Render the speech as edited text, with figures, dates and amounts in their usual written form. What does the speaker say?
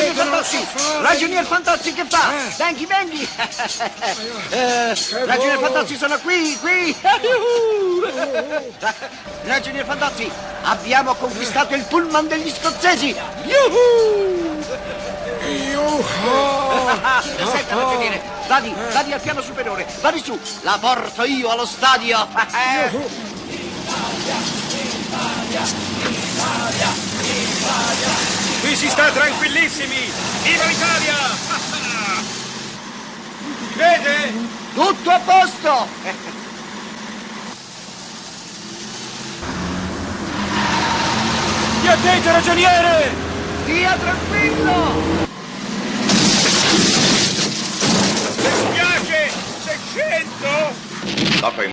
Ragionier Fantozzi! Ragionier Fantozzi, che fa? Venghi! Ragionier Fantozzi, sono qui! Ragionier Fantozzi, abbiamo conquistato il pullman degli scozzesi! Senta, ragioniere, vadi al piano superiore, vadi su, la porto io allo stadio! Qui si sta tranquillissimi! Viva l'Italia! Vede? Tutto a posto! Attento, ragioniere! Stia tranquillo! Mi spiace! Se scendo! Dopo